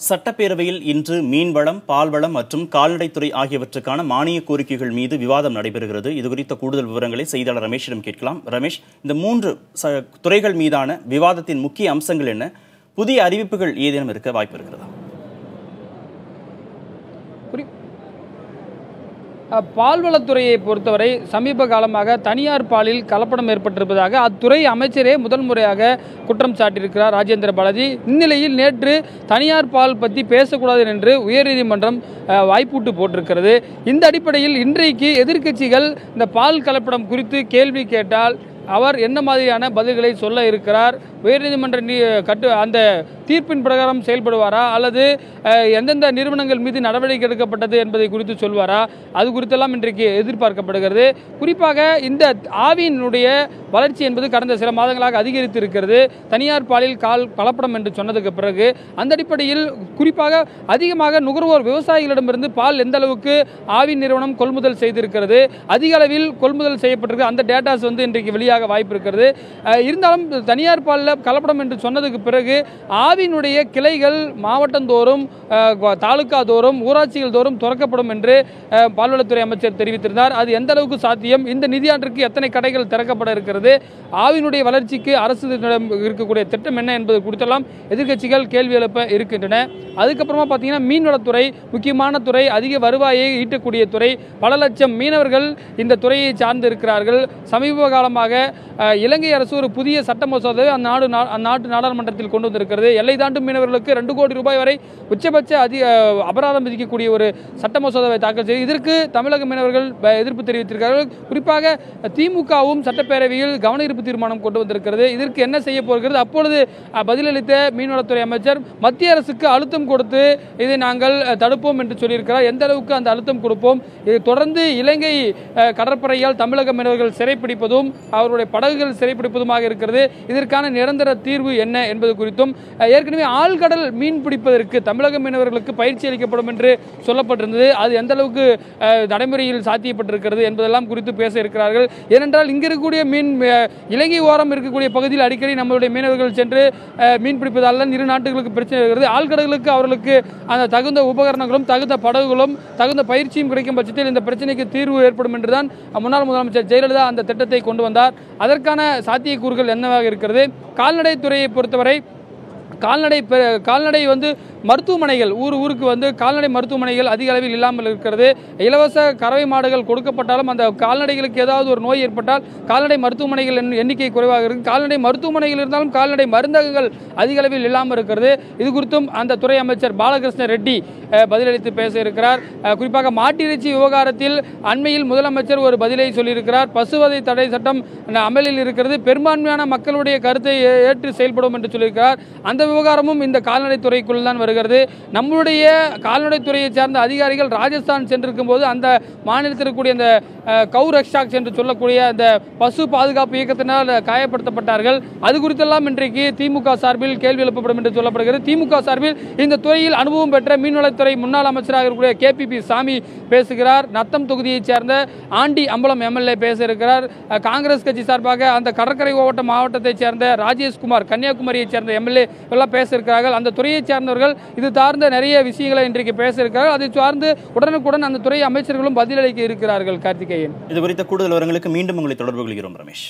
சட்டப்பேரவையில் இன்று மீன்வளம், பால்வளம் மற்றும் கால்நடைத்துறை ஆகியவற்றுக்கான மானிய கோரிக்கைகள் மீது விவாதம் நடைபெறுகிறது. இதுகுறித்த கூடுதல் விவரங்களை செய்தியாளர் ரமேஷிடம் கேட்கலாம். ரமேஷ், இந்த மூன்று துறைகள் மீதான விவாதத்தின் முக்கிய அம்சங்கள் என்ன? புதிய அறிவிப்புகள் ஏதேனும் இருக்க வாய்ப்பு இருக்கிறதா? பால்வளத்துறையை பொறுத்தவரை சமீப காலமாக தனியார் பாலில் கலப்படம் ஏற்பட்டிருப்பதாக அத்துறை அமைச்சரே முதல் முறையாக குற்றம் சாட்டியிருக்கிறார் ராஜேந்திர பாலாஜி. இந்நிலையில் நேற்று தனியார் பால் பற்றி பேசக்கூடாது என்று உயர்நீதிமன்றம் வாய்ப்பூட்டு போட்டிருக்கிறது. இந்த அடிப்படையில் இன்றைக்கு எதிர்க்கட்சிகள் இந்த பால் கலப்படம் குறித்து கேள்வி கேட்டால் அவர் என்ன மாதிரியான பதில்களை சொல்ல இருக்கிறார்? உயர்நீதிமன்ற அந்த தீர்ப்பின் பிரகாரம் செயல்படுவாரா அல்லது எந்தெந்த நிறுவனங்கள் மீது நடவடிக்கை எடுக்கப்பட்டது என்பதை குறித்து சொல்வாரா? அது குறித்தெல்லாம் இன்றைக்கு எதிர்பார்க்கப்படுகிறது. குறிப்பாக இந்த ஆவியினுடைய வளர்ச்சி என்பது கடந்த சில மாதங்களாக அதிகரித்து இருக்கிறது. தனியார் பாலில் கலப்படம் என்று சொன்னதுக்கு பிறகு அந்த அடிப்படையில் குறிப்பாக அதிகமாக நுகர்வோர் விவசாயிகளிடமிருந்து பால் எந்த அளவுக்கு ஆவின் நிறுவனம் கொள்முதல் செய்திருக்கிறது, அதிக அளவில் கொள்முதல் செய்யப்பட்டிருக்கு, அந்த டேட்டாஸ் இன்றைக்கு வெளியாக வாய்ப்பு இருக்கிறது. இருந்தாலும் தனியார் பாலில் கலப்படம் என்று சொன்னதுக்கு பிறகு ஆவினுடைய கிளைகள் மாவட்டந்தோறும், தாலுகா தோறும், ஊராட்சிகள் தோறும் திறக்கப்படும் என்று பால்வளத்துறை அமைச்சர் தெரிவித்திருந்தார். அது எந்த அளவுக்கு சாத்தியம்? இந்த நிதியாண்டிற்கு எத்தனை கடைகள் திறக்கப்பட இருக்கிறது? ஆவினுடைய வளர்ச்சிக்கு அரசு இருக்கக்கூடிய திட்டம் என்ன என்பது குறித்தெல்லாம் எதிர்க்கட்சிகள் கேள்வி எழுப்ப இருக்கின்றன. அதுக்கப்புறமா பார்த்தீங்கன்னா மீன்வளத்துறை முக்கியமான துறை, அதிக வருவாயை ஈட்டக்கூடிய துறை. பல லட்சம் மீனவர்கள் இந்த துறையை சார்ந்து இருக்கிறார்கள். சமீப காலமாக இலங்கை அரசு ஒரு புதிய சட்ட மசோதாவை அந்நாட்டு நாடாளுமன்றத்தில் கொண்டு வந்திருக்கிறது. எல்லை தாண்டும் மீனவர்களுக்கு 2 கோடி ரூபாய் வரை உச்சபட்ச அபராதம் விதிக்கக்கூடிய ஒரு சட்ட மசோதாவை தாக்கல் செய்து இதற்கு தமிழக மீனவர்கள் எதிர்ப்பு தெரிவித்திருக்கிறார்கள். குறிப்பாக திமுகவும் சட்டப்பேரவையில் கவன ஈர்ப்பு தீர்மானம் கொண்டு வந்திருக்கிறது. இதற்கு என்ன செய்ய போகிறது? அப்பொழுது பதிலளித்த மீன்வளத்துறை அமைச்சர் மத்திய அரசுக்கு அழுத்தம் கொடுத்து இதை நாங்கள் தடுப்போம் என்று சொல்லியிருக்கிறார். எந்த அளவுக்கு அந்த அழுத்தம் கொடுப்போம்? இது தொடர்ந்து இலங்கை கடற்படையால் தமிழக மீனவர்கள் சிறைப்பிடிப்பதும் அவருடைய படகுகள் சிறைப்பிடிப்பதுமாக இருக்கிறது. இதற்கான நிரந்தர தீர்வு என்ன என்பது குறித்தும், ஏற்கனவே ஆழ்கடல் மீன் பிடிப்பதற்கு தமிழக மீனவர்களுக்கு பயிற்சி அளிக்கப்படும் என்று சொல்லப்பட்டிருந்தது. அது எந்த அளவுக்கு நடைமுறையில் சாத்தியப்பட்டிருக்கிறது என்பதெல்லாம் குறித்து பேச இருக்கிறார்கள். ஏனென்றால் இங்கு இருக்கக்கூடிய மீன் இலங்கை ஓரம் இருக்கக்கூடிய பகுதியில் அடிக்கடி நம்மளுடைய மீனவர்கள் சென்று மீன் பிடிப்பதால் தான் இரு நாட்டுகளுக்கு பிரச்சனை இருக்கிறது. ஆழ்கடலுக்கு அவர்களுக்கு அந்த தகுந்த உபகரணங்களும் தகுந்த படகுகளும் தகுந்த பயிற்சியும் கிடைக்கும் பட்சத்தில் இந்த பிரச்சனைக்கு தீர்வு ஏற்படும் என்றுதான் முன்னாள் முதலமைச்சர் ஜெயலலிதா அந்த திட்டத்தை கொண்டு வந்தார். அதற்கான சாத்தியக்கூறுகள் என்னவாக இருக்கிறது? கால்நடைத்துறையை பொறுத்தவரை கால்நடை மருத்துவமனைகள் ஊருக்கு கால்நடை மருத்துவமனைகள் அதிக அளவில் இல்லாமல் இருக்கிறது. இலவச கறவை மாடுகள் கொடுக்கப்பட்டாலும் அந்த கால்நடைகளுக்கு ஏதாவது ஒரு நோய் ஏற்பட்டால் கால்நடை மருத்துவமனைகள் எண்ணிக்கை குறைவாக இருக்கு. கால்நடை மருத்துவமனைகள் இருந்தாலும் கால்நடை மருந்தகங்கள் அதிக அளவில் இல்லாமல் இருக்கிறது. இது குறித்தும் அந்த துறை அமைச்சர் பாலகிருஷ்ண ரெட்டி பதிலளித்து பேச இருக்கிறார். குறிப்பாக மாட்டிறைச்சி விவகாரத்தில் அண்மையில் முதலமைச்சர் ஒரு பதிலை சொல்லியிருக்கிறார். பசுவதை தடை சட்டம் அமலில் இருக்கிறது, பெரும்பான்மையான மக்களுடைய கருத்தை ஏற்று செயல்படும் என்று சொல்லியிருக்கிறார். அந்த விவகாரமும் இந்த கால்நடைத்துறைக்குள் தான் வருகிறது. நம்முடைய கால்நடைத்துறையை சார்ந்த அதிகாரிகள் ராஜஸ்தான் சென்றிருக்கும் போது அந்த மாநிலத்தில் இருக்கக்கூடிய அந்த கவு ரக்ஷாக் என்று சொல்லக்கூடிய அந்த பசு பாதுகாப்பு இயக்கத்தினால் காயப்படுத்தப்பட்டார்கள். அது குறித்தெல்லாம் இன்றைக்கு திமுக சார்பில் கேள்வி எழுப்பப்படும் என்று சொல்லப்படுகிறது. திமுக சார்பில் இந்த துறையில் அனுபவம் பெற்ற மீன்வளத்துறை முன்னாள் அமைச்சராக இருக்கக்கூடிய KPP சாமி பேசுகிறார். நத்தம் தொகுதியைச் சேர்ந்த ஆண்டி அம்பலம் MLA பேச இருக்கிறார். காங்கிரஸ் கட்சி சார்பாக அந்த கடற்கரை மாவட்டத்தைச் சேர்ந்த ராஜேஷ்குமார் கன்னியாகுமரியைச் சேர்ந்த MLA எல்லாம் பேச இருக்கிறார்கள். அந்த துறையை சார்ந்தவர்கள் இது சார்ந்த நிறைய விஷயங்களை இன்றைக்கு பேச இருக்கிறார்கள். அதை சார்ந்து உடனுக்குடன் அந்த துறை அமைச்சர்களும் பதிலளிக்க இருக்கிறார்கள். கார்த்திகேயன், இது குறித்த கூடுதல் விவரங்களுக்கு மீண்டும் உங்களை தொடர்பு கொள்கிறோம் ரமேஷ்.